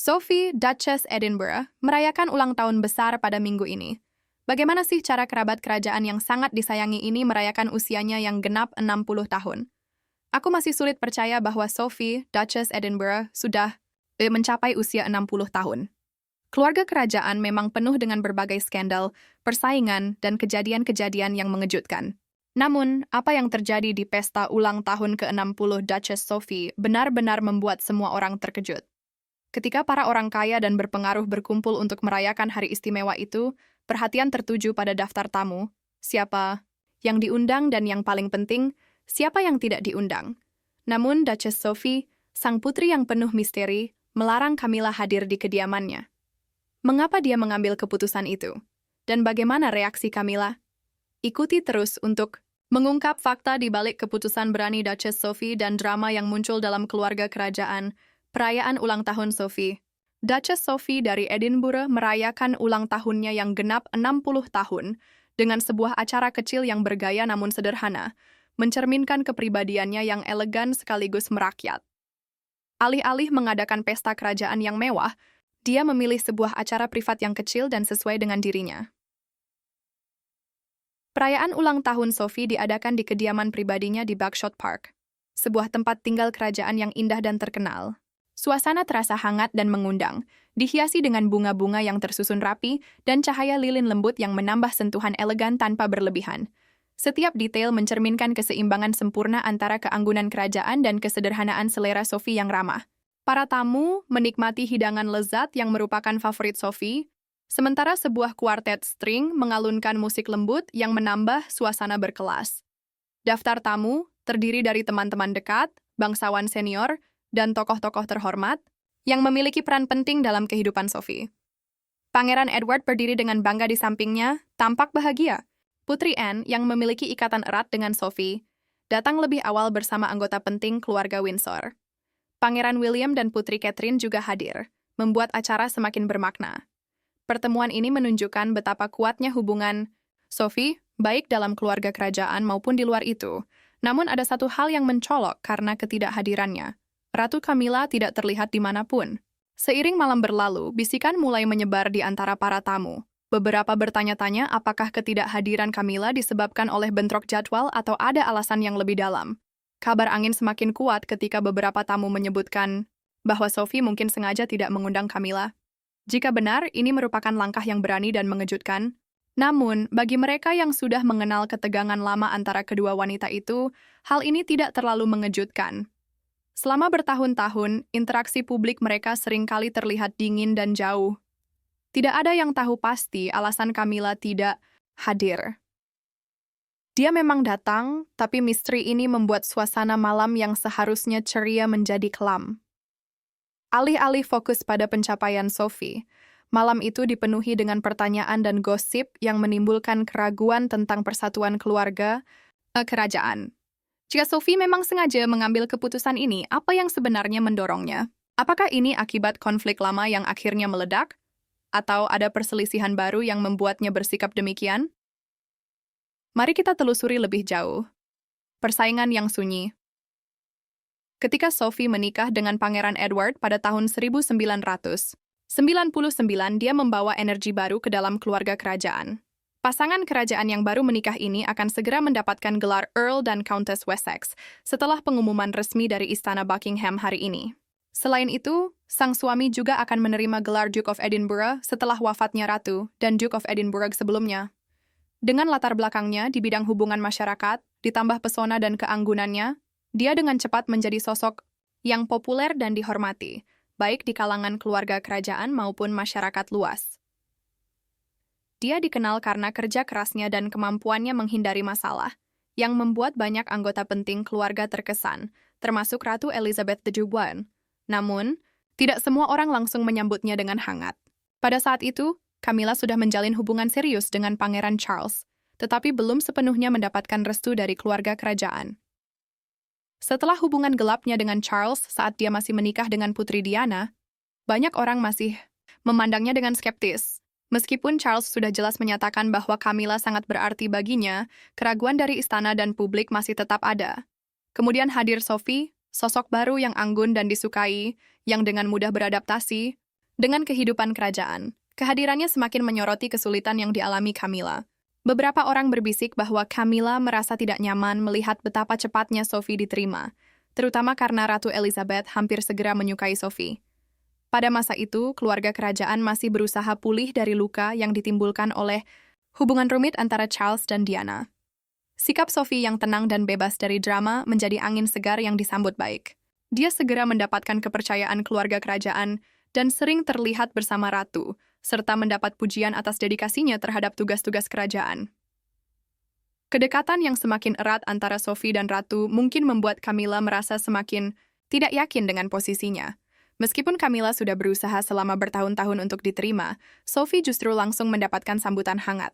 Sophie, Duchess Edinburgh, merayakan ulang tahun besar pada minggu ini. Bagaimana sih cara kerabat kerajaan yang sangat disayangi ini merayakan usianya yang genap 60 tahun? Aku masih sulit percaya bahwa Sophie, Duchess Edinburgh, sudah mencapai usia 60 tahun. Keluarga kerajaan memang penuh dengan berbagai skandal, persaingan, dan kejadian-kejadian yang mengejutkan. Namun, apa yang terjadi di pesta ulang tahun ke-60 Duchess Sophie benar-benar membuat semua orang terkejut. Ketika para orang kaya dan berpengaruh berkumpul untuk merayakan hari istimewa itu, perhatian tertuju pada daftar tamu, siapa yang diundang dan yang paling penting, siapa yang tidak diundang. Namun Duchess Sophie, sang putri yang penuh misteri, melarang Camilla hadir di kediamannya. Mengapa dia mengambil keputusan itu? Dan bagaimana reaksi Camilla? Ikuti terus untuk mengungkap fakta di balik keputusan berani Duchess Sophie dan drama yang muncul dalam keluarga kerajaan. Perayaan ulang tahun Sophie. Duchess Sophie dari Edinburgh merayakan ulang tahunnya yang genap 60 tahun dengan sebuah acara kecil yang bergaya namun sederhana, mencerminkan kepribadiannya yang elegan sekaligus merakyat. Alih-alih mengadakan pesta kerajaan yang mewah, dia memilih sebuah acara privat yang kecil dan sesuai dengan dirinya. Perayaan ulang tahun Sophie diadakan di kediaman pribadinya di Bagshot Park, sebuah tempat tinggal kerajaan yang indah dan terkenal. Suasana terasa hangat dan mengundang, dihiasi dengan bunga-bunga yang tersusun rapi dan cahaya lilin lembut yang menambah sentuhan elegan tanpa berlebihan. Setiap detail mencerminkan keseimbangan sempurna antara keanggunan kerajaan dan kesederhanaan selera Sophie yang ramah. Para tamu menikmati hidangan lezat yang merupakan favorit Sophie, sementara sebuah kuartet string mengalunkan musik lembut yang menambah suasana berkelas. Daftar tamu terdiri dari teman-teman dekat, bangsawan senior, dan tokoh-tokoh terhormat yang memiliki peran penting dalam kehidupan Sophie. Pangeran Edward berdiri dengan bangga di sampingnya, tampak bahagia. Putri Anne, yang memiliki ikatan erat dengan Sophie, datang lebih awal bersama anggota penting keluarga Windsor. Pangeran William dan Putri Catherine juga hadir, membuat acara semakin bermakna. Pertemuan ini menunjukkan betapa kuatnya hubungan Sophie, baik dalam keluarga kerajaan maupun di luar itu. Namun ada satu hal yang mencolok karena ketidakhadirannya. Ratu Camilla tidak terlihat dimanapun. Seiring malam berlalu, bisikan mulai menyebar di antara para tamu. Beberapa bertanya-tanya apakah ketidakhadiran Camilla disebabkan oleh bentrok jadwal atau ada alasan yang lebih dalam. Kabar angin semakin kuat ketika beberapa tamu menyebutkan bahwa Sophie mungkin sengaja tidak mengundang Camilla. Jika benar, ini merupakan langkah yang berani dan mengejutkan. Namun, bagi mereka yang sudah mengenal ketegangan lama antara kedua wanita itu, hal ini tidak terlalu mengejutkan. Selama bertahun-tahun, interaksi publik mereka seringkali terlihat dingin dan jauh. Tidak ada yang tahu pasti alasan Camilla tidak hadir. Dia memang datang, tapi misteri ini membuat suasana malam yang seharusnya ceria menjadi kelam. Alih-alih fokus pada pencapaian Sophie, malam itu dipenuhi dengan pertanyaan dan gosip yang menimbulkan keraguan tentang persatuan keluarga kerajaan. Jika Sophie memang sengaja mengambil keputusan ini, apa yang sebenarnya mendorongnya? Apakah ini akibat konflik lama yang akhirnya meledak? Atau ada perselisihan baru yang membuatnya bersikap demikian? Mari kita telusuri lebih jauh. Persaingan yang sunyi. Ketika Sophie menikah dengan Pangeran Edward pada tahun 1999, dia membawa energi baru ke dalam keluarga kerajaan. Pasangan kerajaan yang baru menikah ini akan segera mendapatkan gelar Earl dan Countess Wessex setelah pengumuman resmi dari Istana Buckingham hari ini. Selain itu, sang suami juga akan menerima gelar Duke of Edinburgh setelah wafatnya Ratu dan Duke of Edinburgh sebelumnya. Dengan latar belakangnya di bidang hubungan masyarakat, ditambah pesona dan keanggunannya, dia dengan cepat menjadi sosok yang populer dan dihormati, baik di kalangan keluarga kerajaan maupun masyarakat luas. Dia dikenal karena kerja kerasnya dan kemampuannya menghindari masalah, yang membuat banyak anggota penting keluarga terkesan, termasuk Ratu Elizabeth II. Namun, tidak semua orang langsung menyambutnya dengan hangat. Pada saat itu, Camilla sudah menjalin hubungan serius dengan Pangeran Charles, tetapi belum sepenuhnya mendapatkan restu dari keluarga kerajaan. Setelah hubungan gelapnya dengan Charles saat dia masih menikah dengan Putri Diana, banyak orang masih memandangnya dengan skeptis. Meskipun Charles sudah jelas menyatakan bahwa Camilla sangat berarti baginya, keraguan dari istana dan publik masih tetap ada. Kemudian hadir Sophie, sosok baru yang anggun dan disukai, yang dengan mudah beradaptasi, Dengan kehidupan kerajaan, kehadirannya semakin menyoroti kesulitan yang dialami Camilla. Beberapa orang berbisik bahwa Camilla merasa tidak nyaman melihat betapa cepatnya Sophie diterima, terutama karena Ratu Elizabeth hampir segera menyukai Sophie. Pada masa itu, keluarga kerajaan masih berusaha pulih dari luka yang ditimbulkan oleh hubungan rumit antara Charles dan Diana. Sikap Sophie yang tenang dan bebas dari drama menjadi angin segar yang disambut baik. Dia segera mendapatkan kepercayaan keluarga kerajaan dan sering terlihat bersama Ratu, serta mendapat pujian atas dedikasinya terhadap tugas-tugas kerajaan. Kedekatan yang semakin erat antara Sophie dan Ratu mungkin membuat Camilla merasa semakin tidak yakin dengan posisinya. Meskipun Camilla sudah berusaha selama bertahun-tahun untuk diterima, Sophie justru langsung mendapatkan sambutan hangat.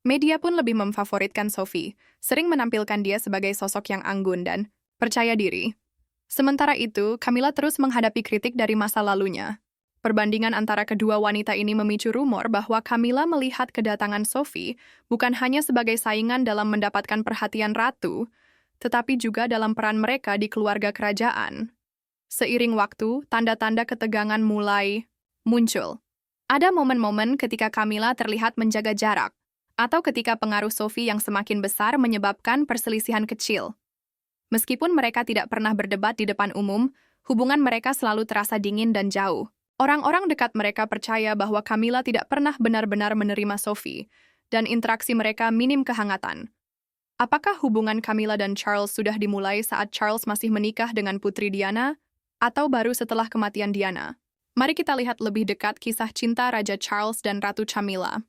Media pun lebih memfavoritkan Sophie, sering menampilkan dia sebagai sosok yang anggun dan percaya diri. Sementara itu, Camilla terus menghadapi kritik dari masa lalunya. Perbandingan antara kedua wanita ini memicu rumor bahwa Camilla melihat kedatangan Sophie bukan hanya sebagai saingan dalam mendapatkan perhatian Ratu, tetapi juga dalam peran mereka di keluarga kerajaan. Seiring waktu, tanda-tanda ketegangan mulai muncul. Ada momen-momen ketika Camilla terlihat menjaga jarak, atau ketika pengaruh Sophie yang semakin besar menyebabkan perselisihan kecil. Meskipun mereka tidak pernah berdebat di depan umum, hubungan mereka selalu terasa dingin dan jauh. Orang-orang dekat mereka percaya bahwa Camilla tidak pernah benar-benar menerima Sophie, dan interaksi mereka minim kehangatan. Apakah hubungan Camilla dan Charles sudah dimulai saat Charles masih menikah dengan putri Diana, atau baru setelah kematian Diana? Mari kita lihat lebih dekat kisah cinta Raja Charles dan Ratu Camilla.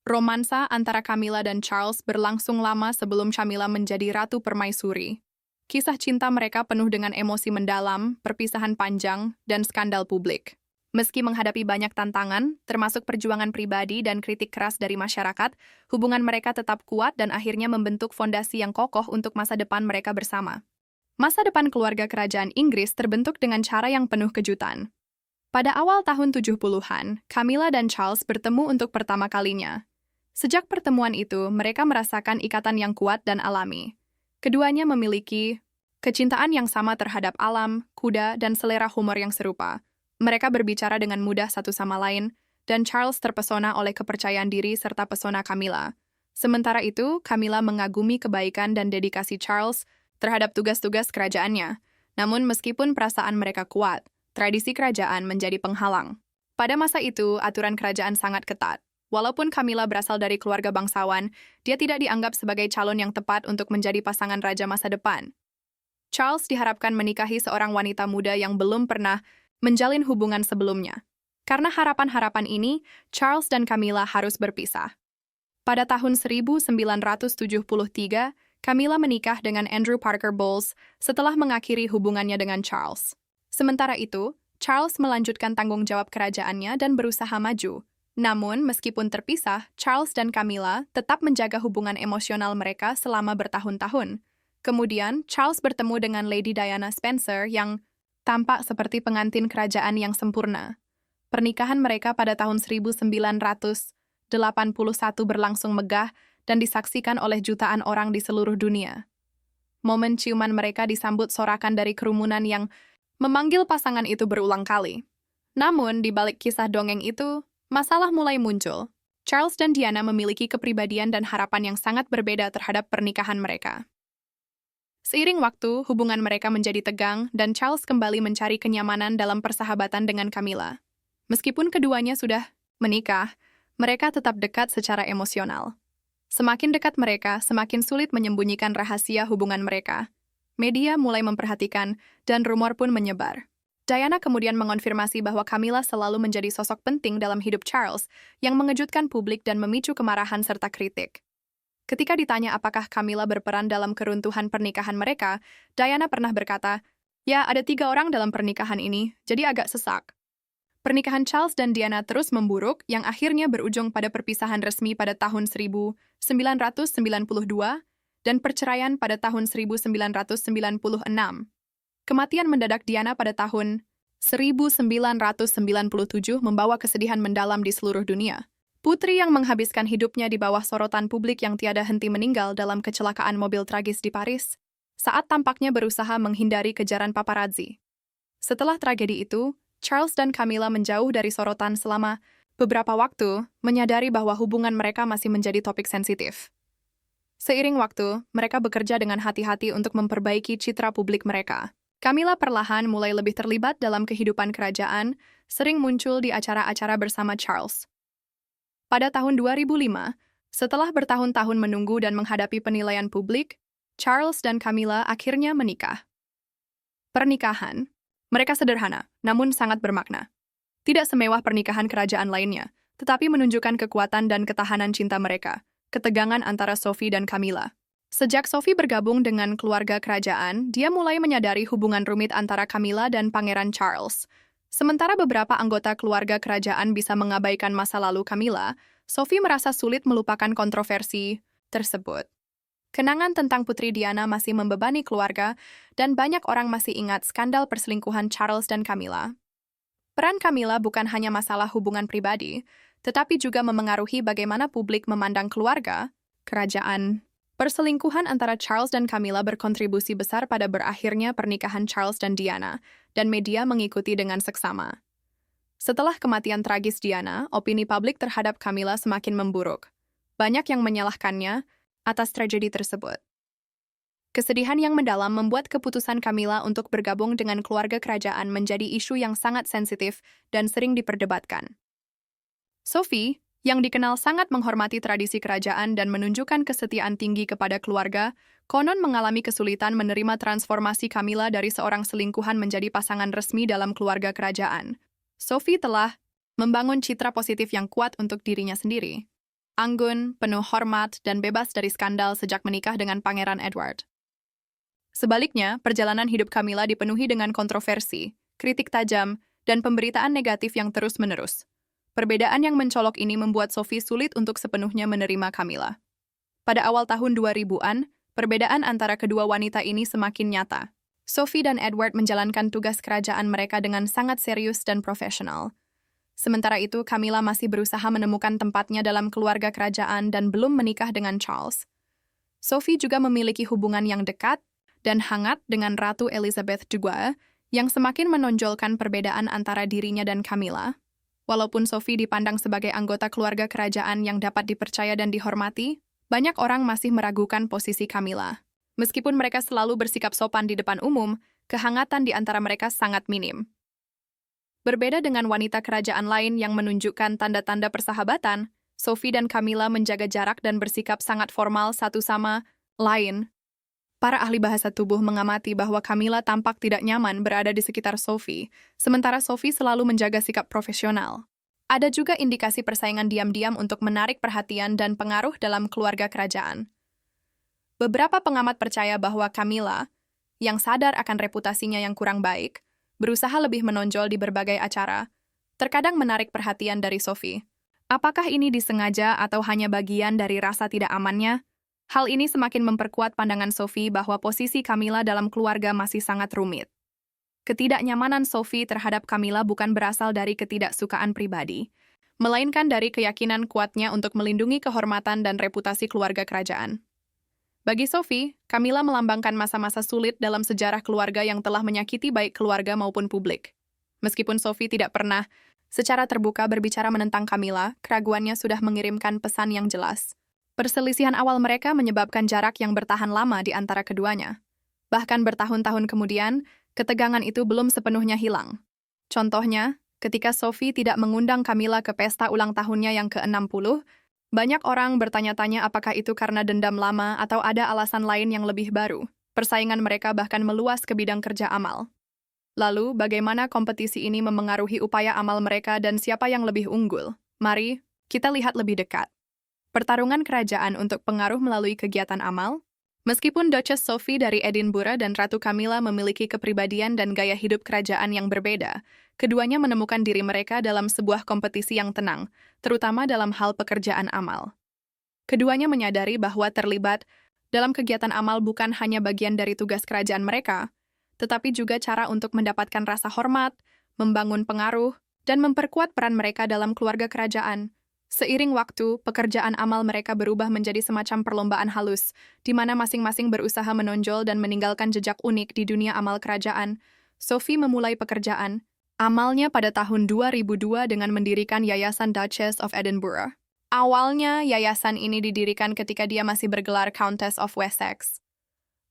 Romansa antara Camilla dan Charles berlangsung lama sebelum Camilla menjadi Ratu Permaisuri. Kisah cinta mereka penuh dengan emosi mendalam, perpisahan panjang, dan skandal publik. Meski menghadapi banyak tantangan, termasuk perjuangan pribadi dan kritik keras dari masyarakat, hubungan mereka tetap kuat dan akhirnya membentuk fondasi yang kokoh untuk masa depan mereka bersama. Masa depan keluarga kerajaan Inggris terbentuk dengan cara yang penuh kejutan. Pada awal tahun 70-an, Camilla dan Charles bertemu untuk pertama kalinya. Sejak pertemuan itu, mereka merasakan ikatan yang kuat dan alami. Keduanya memiliki kecintaan yang sama terhadap alam, kuda, dan selera humor yang serupa. Mereka berbicara dengan mudah satu sama lain, dan Charles terpesona oleh kepercayaan diri serta pesona Camilla. Sementara itu, Camilla mengagumi kebaikan dan dedikasi Charles terhadap tugas-tugas kerajaannya. Namun meskipun perasaan mereka kuat, tradisi kerajaan menjadi penghalang. Pada masa itu, aturan kerajaan sangat ketat. Walaupun Camilla berasal dari keluarga bangsawan, dia tidak dianggap sebagai calon yang tepat untuk menjadi pasangan raja masa depan. Charles diharapkan menikahi seorang wanita muda yang belum pernah menjalin hubungan sebelumnya. Karena harapan-harapan ini, Charles dan Camilla harus berpisah. Pada tahun 1973, Camilla menikah dengan Andrew Parker Bowles setelah mengakhiri hubungannya dengan Charles. Sementara itu, Charles melanjutkan tanggung jawab kerajaannya dan berusaha maju. Namun, meskipun terpisah, Charles dan Camilla tetap menjaga hubungan emosional mereka selama bertahun-tahun. Kemudian, Charles bertemu dengan Lady Diana Spencer yang tampak seperti pengantin kerajaan yang sempurna. Pernikahan mereka pada tahun 1981 berlangsung megah dan disaksikan oleh jutaan orang di seluruh dunia. Momen ciuman mereka disambut sorakan dari kerumunan yang memanggil pasangan itu berulang kali. Namun, di balik kisah dongeng itu, masalah mulai muncul. Charles dan Diana memiliki kepribadian dan harapan yang sangat berbeda terhadap pernikahan mereka. Seiring waktu, hubungan mereka menjadi tegang dan Charles kembali mencari kenyamanan dalam persahabatan dengan Camilla. Meskipun keduanya sudah menikah, mereka tetap dekat secara emosional. Semakin dekat mereka, semakin sulit menyembunyikan rahasia hubungan mereka. Media mulai memperhatikan dan rumor pun menyebar. Diana kemudian mengonfirmasi bahwa Camilla selalu menjadi sosok penting dalam hidup Charles yang mengejutkan publik dan memicu kemarahan serta kritik. Ketika ditanya apakah Camilla berperan dalam keruntuhan pernikahan mereka, Diana pernah berkata, "Ya, ada 3 orang dalam pernikahan ini, jadi agak sesak." Pernikahan Charles dan Diana terus memburuk, yang akhirnya berujung pada perpisahan resmi pada tahun 1992 dan perceraian pada tahun 1996. Kematian mendadak Diana pada tahun 1997 membawa kesedihan mendalam di seluruh dunia. Putri yang menghabiskan hidupnya di bawah sorotan publik yang tiada henti meninggal dalam kecelakaan mobil tragis di Paris, saat tampaknya berusaha menghindari kejaran paparazzi. Setelah tragedi itu, Charles dan Camilla menjauh dari sorotan selama beberapa waktu, menyadari bahwa hubungan mereka masih menjadi topik sensitif. Seiring waktu, mereka bekerja dengan hati-hati untuk memperbaiki citra publik mereka. Camilla perlahan mulai lebih terlibat dalam kehidupan kerajaan, sering muncul di acara-acara bersama Charles. Pada tahun 2005, setelah bertahun-tahun menunggu dan menghadapi penilaian publik, Charles dan Camilla akhirnya menikah. Pernikahan mereka sederhana, namun sangat bermakna. Tidak semewah pernikahan kerajaan lainnya, tetapi menunjukkan kekuatan dan ketahanan cinta mereka, ketegangan antara Sophie dan Camilla. Sejak Sophie bergabung dengan keluarga kerajaan, dia mulai menyadari hubungan rumit antara Camilla dan Pangeran Charles. Sementara beberapa anggota keluarga kerajaan bisa mengabaikan masa lalu Camilla, Sophie merasa sulit melupakan kontroversi tersebut. Kenangan tentang Putri Diana masih membebani keluarga, dan banyak orang masih ingat skandal perselingkuhan Charles dan Camilla. Peran Camilla bukan hanya masalah hubungan pribadi, tetapi juga memengaruhi bagaimana publik memandang keluarga, kerajaan. Perselingkuhan antara Charles dan Camilla berkontribusi besar pada berakhirnya pernikahan Charles dan Diana, dan media mengikuti dengan seksama. Setelah kematian tragis Diana, opini publik terhadap Camilla semakin memburuk. Banyak yang menyalahkannya atas tragedi tersebut. Kesedihan yang mendalam membuat keputusan Camilla untuk bergabung dengan keluarga kerajaan menjadi isu yang sangat sensitif dan sering diperdebatkan. Sophie, yang dikenal sangat menghormati tradisi kerajaan dan menunjukkan kesetiaan tinggi kepada keluarga, konon mengalami kesulitan menerima transformasi Camilla dari seorang selingkuhan menjadi pasangan resmi dalam keluarga kerajaan. Sophie telah membangun citra positif yang kuat untuk dirinya sendiri. Anggun, penuh hormat, dan bebas dari skandal sejak menikah dengan Pangeran Edward. Sebaliknya, perjalanan hidup Camilla dipenuhi dengan kontroversi, kritik tajam, dan pemberitaan negatif yang terus-menerus. Perbedaan yang mencolok ini membuat Sophie sulit untuk sepenuhnya menerima Camilla. Pada awal tahun 2000-an, perbedaan antara kedua wanita ini semakin nyata. Sophie dan Edward menjalankan tugas kerajaan mereka dengan sangat serius dan profesional. Sementara itu, Camilla masih berusaha menemukan tempatnya dalam keluarga kerajaan dan belum menikah dengan Charles. Sophie juga memiliki hubungan yang dekat dan hangat dengan Ratu Elizabeth II, yang semakin menonjolkan perbedaan antara dirinya dan Camilla. Walaupun Sophie dipandang sebagai anggota keluarga kerajaan yang dapat dipercaya dan dihormati, banyak orang masih meragukan posisi Camilla. Meskipun mereka selalu bersikap sopan di depan umum, kehangatan di antara mereka sangat minim. Berbeda dengan wanita kerajaan lain yang menunjukkan tanda-tanda persahabatan, Sophie dan Camilla menjaga jarak dan bersikap sangat formal satu sama lain. Para ahli bahasa tubuh mengamati bahwa Camilla tampak tidak nyaman berada di sekitar Sophie, sementara Sophie selalu menjaga sikap profesional. Ada juga indikasi persaingan diam-diam untuk menarik perhatian dan pengaruh dalam keluarga kerajaan. Beberapa pengamat percaya bahwa Camilla, yang sadar akan reputasinya yang kurang baik, berusaha lebih menonjol di berbagai acara, terkadang menarik perhatian dari Sophie. Apakah ini disengaja atau hanya bagian dari rasa tidak amannya? Hal ini semakin memperkuat pandangan Sophie bahwa posisi Camilla dalam keluarga masih sangat rumit. Ketidaknyamanan Sophie terhadap Camilla bukan berasal dari ketidaksukaan pribadi, melainkan dari keyakinan kuatnya untuk melindungi kehormatan dan reputasi keluarga kerajaan. Bagi Sophie, Camilla melambangkan masa-masa sulit dalam sejarah keluarga yang telah menyakiti baik keluarga maupun publik. Meskipun Sophie tidak pernah secara terbuka berbicara menentang Camilla, keraguannya sudah mengirimkan pesan yang jelas. Perselisihan awal mereka menyebabkan jarak yang bertahan lama di antara keduanya. Bahkan bertahun-tahun kemudian, ketegangan itu belum sepenuhnya hilang. Contohnya, ketika Sophie tidak mengundang Camilla ke pesta ulang tahunnya yang ke-60, banyak orang bertanya-tanya apakah itu karena dendam lama atau ada alasan lain yang lebih baru. Persaingan mereka bahkan meluas ke bidang kerja amal. Lalu, bagaimana kompetisi ini memengaruhi upaya amal mereka dan siapa yang lebih unggul? Mari, kita lihat lebih dekat. Pertarungan kerajaan untuk pengaruh melalui kegiatan amal. Meskipun Duchess Sophie dari Edinburgh dan Ratu Camilla memiliki kepribadian dan gaya hidup kerajaan yang berbeda, keduanya menemukan diri mereka dalam sebuah kompetisi yang tenang, terutama dalam hal pekerjaan amal. Keduanya menyadari bahwa terlibat dalam kegiatan amal bukan hanya bagian dari tugas kerajaan mereka, tetapi juga cara untuk mendapatkan rasa hormat, membangun pengaruh, dan memperkuat peran mereka dalam keluarga kerajaan. Seiring waktu, pekerjaan amal mereka berubah menjadi semacam perlombaan halus, di mana masing-masing berusaha menonjol dan meninggalkan jejak unik di dunia amal kerajaan. Sophie memulai pekerjaan amalnya pada tahun 2002 dengan mendirikan Yayasan Duchess of Edinburgh. Awalnya, yayasan ini didirikan ketika dia masih bergelar Countess of Wessex.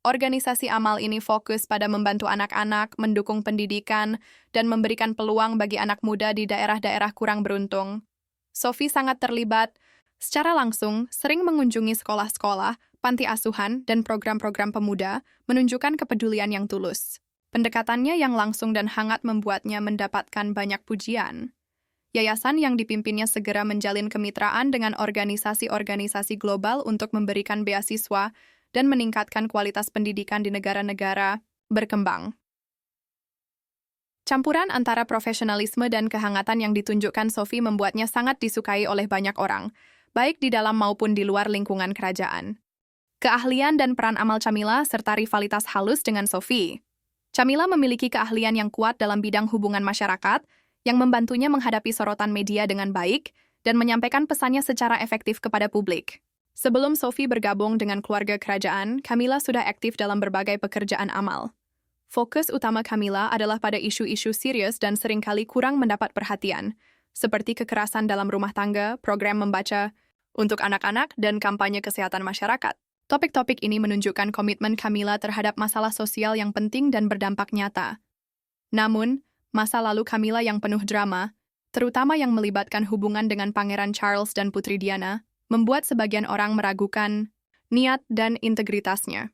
Organisasi amal ini fokus pada membantu anak-anak, mendukung pendidikan, dan memberikan peluang bagi anak muda di daerah-daerah kurang beruntung. Sophie sangat terlibat secara langsung, sering mengunjungi sekolah-sekolah, panti asuhan, dan program-program pemuda, menunjukkan kepedulian yang tulus. Pendekatannya yang langsung dan hangat membuatnya mendapatkan banyak pujian. Yayasan yang dipimpinnya segera menjalin kemitraan dengan organisasi-organisasi global untuk memberikan beasiswa dan meningkatkan kualitas pendidikan di negara-negara berkembang. Campuran antara profesionalisme dan kehangatan yang ditunjukkan Sophie membuatnya sangat disukai oleh banyak orang, baik di dalam maupun di luar lingkungan kerajaan. Keahlian dan peran amal Camilla serta rivalitas halus dengan Sophie. Camilla memiliki keahlian yang kuat dalam bidang hubungan masyarakat, yang membantunya menghadapi sorotan media dengan baik dan menyampaikan pesannya secara efektif kepada publik. Sebelum Sophie bergabung dengan keluarga kerajaan, Camilla sudah aktif dalam berbagai pekerjaan amal. Fokus utama Camilla adalah pada isu-isu serius dan seringkali kurang mendapat perhatian, seperti kekerasan dalam rumah tangga, program membaca untuk anak-anak, dan kampanye kesehatan masyarakat. Topik-topik ini menunjukkan komitmen Camilla terhadap masalah sosial yang penting dan berdampak nyata. Namun, masa lalu Camilla yang penuh drama, terutama yang melibatkan hubungan dengan Pangeran Charles dan Putri Diana, membuat sebagian orang meragukan niat dan integritasnya.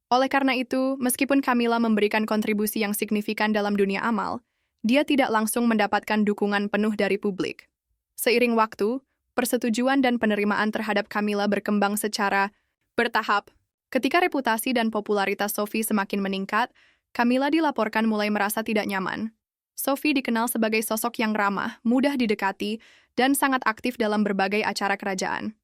Oleh karena itu, meskipun Camilla memberikan kontribusi yang signifikan dalam dunia amal, dia tidak langsung mendapatkan dukungan penuh dari publik. Seiring waktu, persetujuan dan penerimaan terhadap Camilla berkembang secara bertahap. Ketika reputasi dan popularitas Sophie semakin meningkat, Camilla dilaporkan mulai merasa tidak nyaman. Sophie dikenal sebagai sosok yang ramah, mudah didekati, dan sangat aktif dalam berbagai acara kerajaan.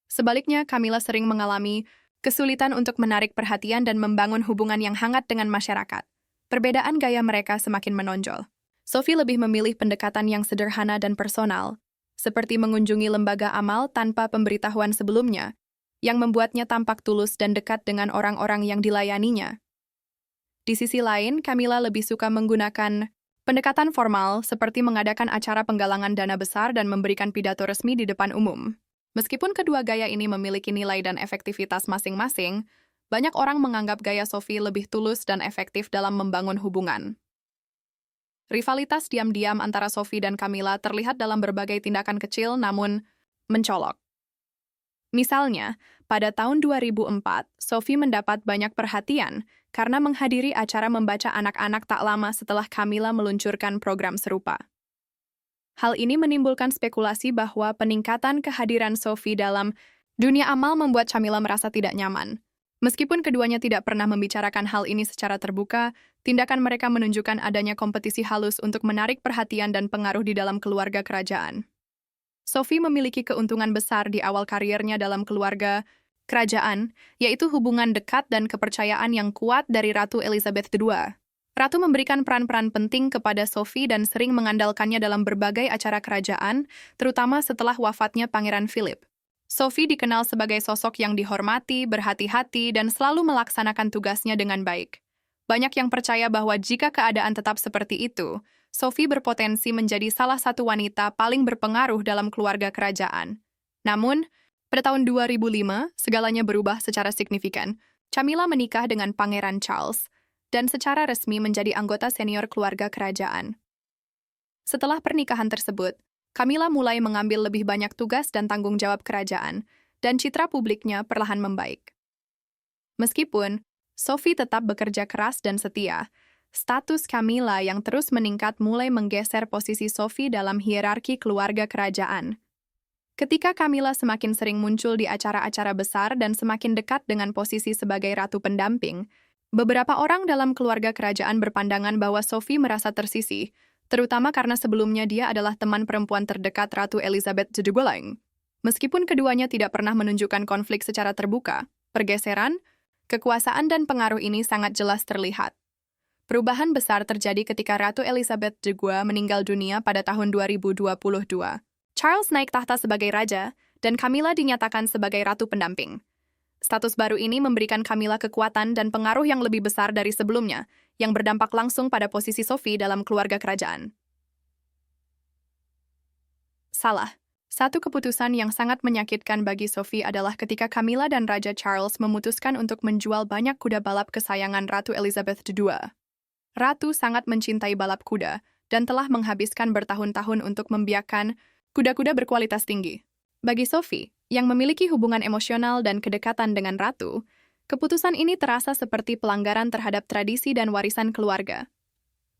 Sebaliknya, Camilla sering mengalami kesulitan untuk menarik perhatian dan membangun hubungan yang hangat dengan masyarakat. Perbedaan gaya mereka semakin menonjol. Sophie lebih memilih pendekatan yang sederhana dan personal, seperti mengunjungi lembaga amal tanpa pemberitahuan sebelumnya, yang membuatnya tampak tulus dan dekat dengan orang-orang yang dilayaninya. Di sisi lain, Camilla lebih suka menggunakan pendekatan formal seperti mengadakan acara penggalangan dana besar dan memberikan pidato resmi di depan umum. Meskipun kedua gaya ini memiliki nilai dan efektivitas masing-masing, banyak orang menganggap gaya Sophie lebih tulus dan efektif dalam membangun hubungan. Rivalitas diam-diam antara Sophie dan Camilla terlihat dalam berbagai tindakan kecil namun mencolok. Misalnya, pada tahun 2004, Sophie mendapat banyak perhatian karena menghadiri acara membaca anak-anak tak lama setelah Camilla meluncurkan program serupa. Hal ini menimbulkan spekulasi bahwa peningkatan kehadiran Sophie dalam dunia amal membuat Camilla merasa tidak nyaman. Meskipun keduanya tidak pernah membicarakan hal ini secara terbuka, tindakan mereka menunjukkan adanya kompetisi halus untuk menarik perhatian dan pengaruh di dalam keluarga kerajaan. Sophie memiliki keuntungan besar di awal karirnya dalam keluarga kerajaan, yaitu hubungan dekat dan kepercayaan yang kuat dari Ratu Elizabeth II. Ratu memberikan peran-peran penting kepada Sophie dan sering mengandalkannya dalam berbagai acara kerajaan, terutama setelah wafatnya Pangeran Philip. Sophie dikenal sebagai sosok yang dihormati, berhati-hati, dan selalu melaksanakan tugasnya dengan baik. Banyak yang percaya bahwa jika keadaan tetap seperti itu, Sophie berpotensi menjadi salah satu wanita paling berpengaruh dalam keluarga kerajaan. Namun, pada tahun 2005, segalanya berubah secara signifikan. Camilla menikah dengan Pangeran Charles, dan secara resmi menjadi anggota senior keluarga kerajaan. Setelah pernikahan tersebut, Camilla mulai mengambil lebih banyak tugas dan tanggung jawab kerajaan, dan citra publiknya perlahan membaik. Meskipun Sophie tetap bekerja keras dan setia, status Camilla yang terus meningkat mulai menggeser posisi Sophie dalam hierarki keluarga kerajaan. Ketika Camilla semakin sering muncul di acara-acara besar dan semakin dekat dengan posisi sebagai ratu pendamping, beberapa orang dalam keluarga kerajaan berpandangan bahwa Sophie merasa tersisih, terutama karena sebelumnya dia adalah teman perempuan terdekat Ratu Elizabeth II. Meskipun keduanya tidak pernah menunjukkan konflik secara terbuka, pergeseran, kekuasaan dan pengaruh ini sangat jelas terlihat. Perubahan besar terjadi ketika Ratu Elizabeth II meninggal dunia pada tahun 2022. Charles naik tahta sebagai raja, dan Camilla dinyatakan sebagai ratu pendamping. Status baru ini memberikan Camilla kekuatan dan pengaruh yang lebih besar dari sebelumnya, yang berdampak langsung pada posisi Sophie dalam keluarga kerajaan. Salah. Satu keputusan yang sangat menyakitkan bagi Sophie adalah ketika Camilla dan Raja Charles memutuskan untuk menjual banyak kuda balap kesayangan Ratu Elizabeth II. Ratu sangat mencintai balap kuda dan telah menghabiskan bertahun-tahun untuk membiarkan kuda-kuda berkualitas tinggi. Bagi Sophie, yang memiliki hubungan emosional dan kedekatan dengan Ratu, keputusan ini terasa seperti pelanggaran terhadap tradisi dan warisan keluarga.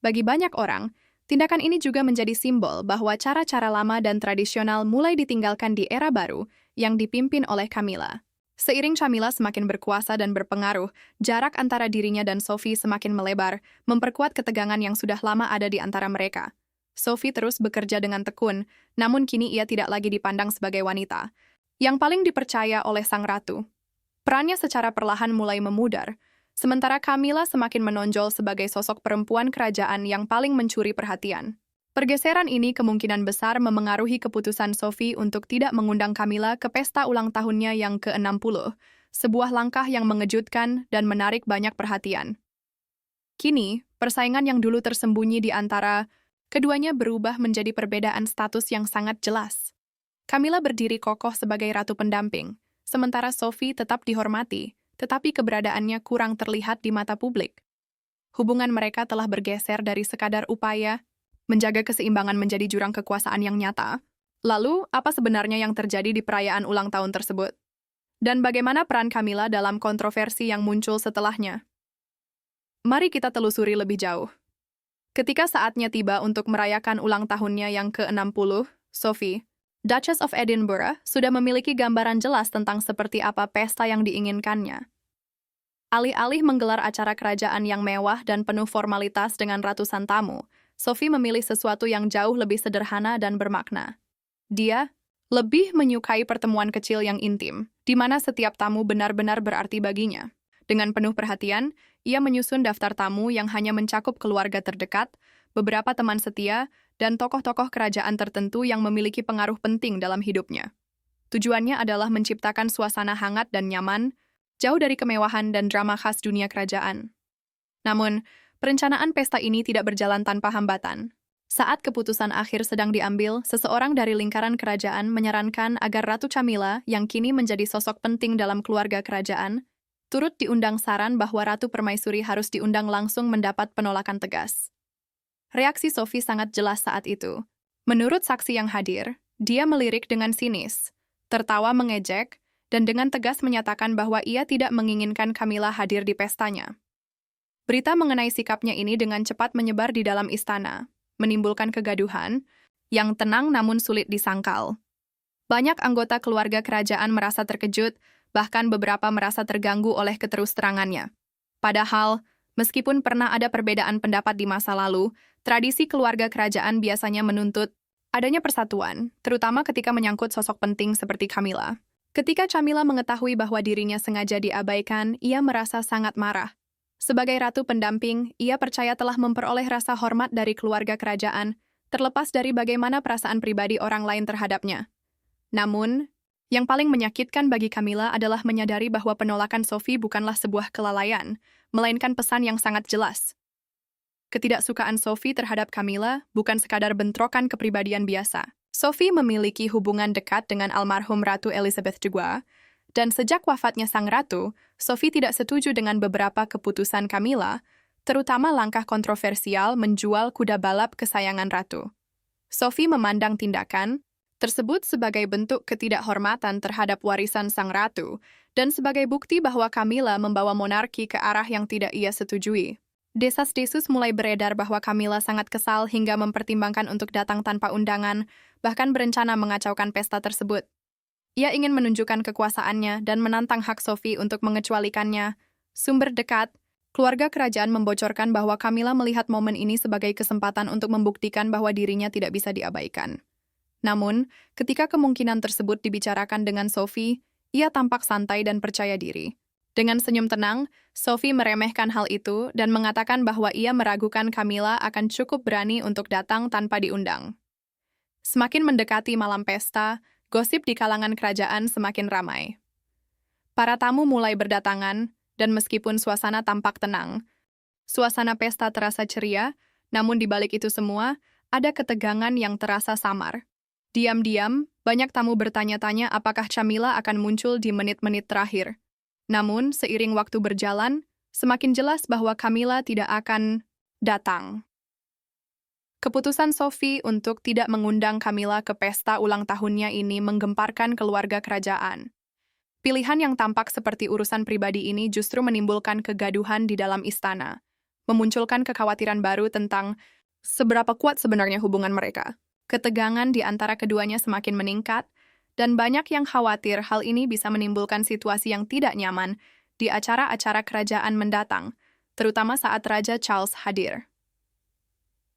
Bagi banyak orang, tindakan ini juga menjadi simbol bahwa cara-cara lama dan tradisional mulai ditinggalkan di era baru yang dipimpin oleh Camilla. Seiring Camilla semakin berkuasa dan berpengaruh, jarak antara dirinya dan Sophie semakin melebar, memperkuat ketegangan yang sudah lama ada di antara mereka. Sophie terus bekerja dengan tekun, namun kini ia tidak lagi dipandang sebagai wanita yang paling dipercaya oleh sang ratu. Perannya secara perlahan mulai memudar, sementara Camilla semakin menonjol sebagai sosok perempuan kerajaan yang paling mencuri perhatian. Pergeseran ini kemungkinan besar memengaruhi keputusan Sophie untuk tidak mengundang Camilla ke pesta ulang tahunnya yang ke-60, sebuah langkah yang mengejutkan dan menarik banyak perhatian. Kini, persaingan yang dulu tersembunyi di antara keduanya berubah menjadi perbedaan status yang sangat jelas. Camilla berdiri kokoh sebagai ratu pendamping, sementara Sophie tetap dihormati, tetapi keberadaannya kurang terlihat di mata publik. Hubungan mereka telah bergeser dari sekadar upaya menjaga keseimbangan menjadi jurang kekuasaan yang nyata. Lalu, apa sebenarnya yang terjadi di perayaan ulang tahun tersebut? Dan bagaimana peran Camilla dalam kontroversi yang muncul setelahnya? Mari kita telusuri lebih jauh. Ketika saatnya tiba untuk merayakan ulang tahunnya yang ke-60, Sophie, Duchess of Edinburgh, sudah memiliki gambaran jelas tentang seperti apa pesta yang diinginkannya. Alih-alih menggelar acara kerajaan yang mewah dan penuh formalitas dengan ratusan tamu, Sophie memilih sesuatu yang jauh lebih sederhana dan bermakna. Dia lebih menyukai pertemuan kecil yang intim, di mana setiap tamu benar-benar berarti baginya. Dengan penuh perhatian, ia menyusun daftar tamu yang hanya mencakup keluarga terdekat, beberapa teman setia, dan tokoh-tokoh kerajaan tertentu yang memiliki pengaruh penting dalam hidupnya. Tujuannya adalah menciptakan suasana hangat dan nyaman, jauh dari kemewahan dan drama khas dunia kerajaan. Namun, perencanaan pesta ini tidak berjalan tanpa hambatan. Saat keputusan akhir sedang diambil, seseorang dari lingkaran kerajaan menyarankan agar Ratu Camilla, yang kini menjadi sosok penting dalam keluarga kerajaan, turut diundang. Saran bahwa Ratu Permaisuri harus diundang langsung mendapat penolakan tegas. Reaksi Sophie sangat jelas saat itu. Menurut saksi yang hadir, dia melirik dengan sinis, tertawa mengejek, dan dengan tegas menyatakan bahwa ia tidak menginginkan Camilla hadir di pestanya. Berita mengenai sikapnya ini dengan cepat menyebar di dalam istana, menimbulkan kegaduhan yang tenang namun sulit disangkal. Banyak anggota keluarga kerajaan merasa terkejut, bahkan beberapa merasa terganggu oleh keterus-terangannya. Padahal, meskipun pernah ada perbedaan pendapat di masa lalu, tradisi keluarga kerajaan biasanya menuntut adanya persatuan, terutama ketika menyangkut sosok penting seperti Camilla. Ketika Camilla mengetahui bahwa dirinya sengaja diabaikan, ia merasa sangat marah. Sebagai ratu pendamping, ia percaya telah memperoleh rasa hormat dari keluarga kerajaan, terlepas dari bagaimana perasaan pribadi orang lain terhadapnya. Namun, yang paling menyakitkan bagi Camilla adalah menyadari bahwa penolakan Sophie bukanlah sebuah kelalaian, melainkan pesan yang sangat jelas. Ketidaksukaan Sophie terhadap Camilla bukan sekadar bentrokan kepribadian biasa. Sophie memiliki hubungan dekat dengan almarhum Ratu Elizabeth II, dan sejak wafatnya sang ratu, Sophie tidak setuju dengan beberapa keputusan Camilla, terutama langkah kontroversial menjual kuda balap kesayangan ratu. Sophie memandang tindakan tersebut sebagai bentuk ketidakhormatan terhadap warisan sang ratu, dan sebagai bukti bahwa Camilla membawa monarki ke arah yang tidak ia setujui. Desas-desus mulai beredar bahwa Camilla sangat kesal hingga mempertimbangkan untuk datang tanpa undangan, bahkan berencana mengacaukan pesta tersebut. Ia ingin menunjukkan kekuasaannya dan menantang hak Sophie untuk mengecualikannya. Sumber dekat, keluarga kerajaan membocorkan bahwa Camilla melihat momen ini sebagai kesempatan untuk membuktikan bahwa dirinya tidak bisa diabaikan. Namun, ketika kemungkinan tersebut dibicarakan dengan Sophie, ia tampak santai dan percaya diri. Dengan senyum tenang, Sophie meremehkan hal itu dan mengatakan bahwa ia meragukan Camilla akan cukup berani untuk datang tanpa diundang. Semakin mendekati malam pesta, gosip di kalangan kerajaan semakin ramai. Para tamu mulai berdatangan, dan meskipun suasana tampak tenang, suasana pesta terasa ceria, namun di balik itu semua, ada ketegangan yang terasa samar. Diam-diam, banyak tamu bertanya-tanya apakah Camilla akan muncul di menit-menit terakhir. Namun, seiring waktu berjalan, semakin jelas bahwa Camilla tidak akan datang. Keputusan Sophie untuk tidak mengundang Camilla ke pesta ulang tahunnya ini menggemparkan keluarga kerajaan. Pilihan yang tampak seperti urusan pribadi ini justru menimbulkan kegaduhan di dalam istana, memunculkan kekhawatiran baru tentang seberapa kuat sebenarnya hubungan mereka. Ketegangan di antara keduanya semakin meningkat, dan banyak yang khawatir hal ini bisa menimbulkan situasi yang tidak nyaman di acara-acara kerajaan mendatang, terutama saat Raja Charles hadir.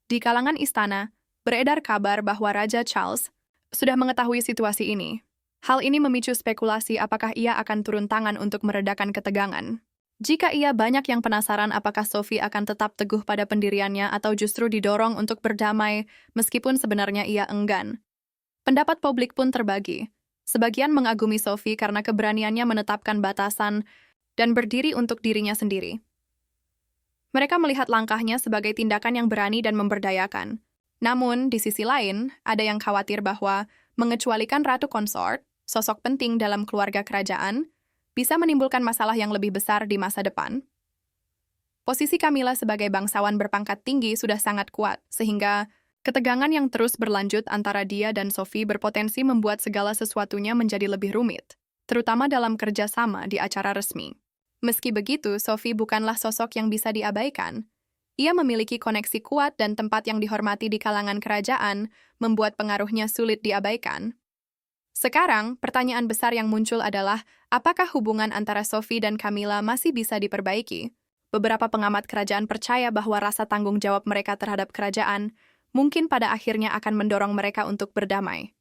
Di kalangan istana, beredar kabar bahwa Raja Charles sudah mengetahui situasi ini. Hal ini memicu spekulasi apakah ia akan turun tangan untuk meredakan ketegangan. Jika ia banyak yang penasaran apakah Sophie akan tetap teguh pada pendiriannya atau justru didorong untuk berdamai meskipun sebenarnya ia enggan. Pendapat publik pun terbagi. Sebagian mengagumi Sophie karena keberaniannya menetapkan batasan dan berdiri untuk dirinya sendiri. Mereka melihat langkahnya sebagai tindakan yang berani dan memberdayakan. Namun, di sisi lain, ada yang khawatir bahwa mengecualikan Ratu Konsort, sosok penting dalam keluarga kerajaan, bisa menimbulkan masalah yang lebih besar di masa depan. Posisi Camilla sebagai bangsawan berpangkat tinggi sudah sangat kuat, sehingga ketegangan yang terus berlanjut antara dia dan Sophie berpotensi membuat segala sesuatunya menjadi lebih rumit, terutama dalam kerjasama di acara resmi. Meski begitu, Sophie bukanlah sosok yang bisa diabaikan. Ia memiliki koneksi kuat dan tempat yang dihormati di kalangan kerajaan, membuat pengaruhnya sulit diabaikan. Sekarang, pertanyaan besar yang muncul adalah, apakah hubungan antara Sophie dan Camilla masih bisa diperbaiki? Beberapa pengamat kerajaan percaya bahwa rasa tanggung jawab mereka terhadap kerajaan mungkin pada akhirnya akan mendorong mereka untuk berdamai.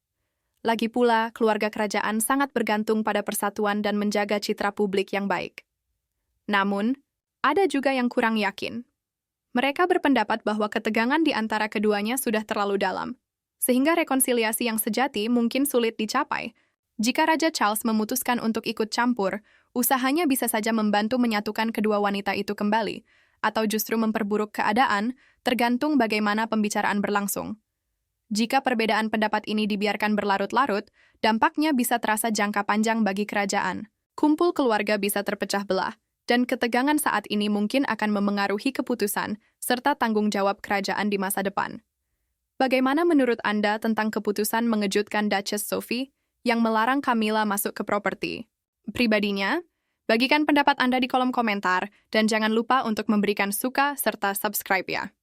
Lagi pula, keluarga kerajaan sangat bergantung pada persatuan dan menjaga citra publik yang baik. Namun, ada juga yang kurang yakin. Mereka berpendapat bahwa ketegangan di antara keduanya sudah terlalu dalam, sehingga rekonsiliasi yang sejati mungkin sulit dicapai. Jika Raja Charles memutuskan untuk ikut campur, usahanya bisa saja membantu menyatukan kedua wanita itu kembali, atau justru memperburuk keadaan, tergantung bagaimana pembicaraan berlangsung. Jika perbedaan pendapat ini dibiarkan berlarut-larut, dampaknya bisa terasa jangka panjang bagi kerajaan. Kumpul keluarga bisa terpecah belah, dan ketegangan saat ini mungkin akan memengaruhi keputusan serta tanggung jawab kerajaan di masa depan. Bagaimana menurut Anda tentang keputusan mengejutkan Duchess Sophie yang melarang Camilla masuk ke properti pribadinya? Bagikan pendapat Anda di kolom komentar, dan jangan lupa untuk memberikan suka serta subscribe ya.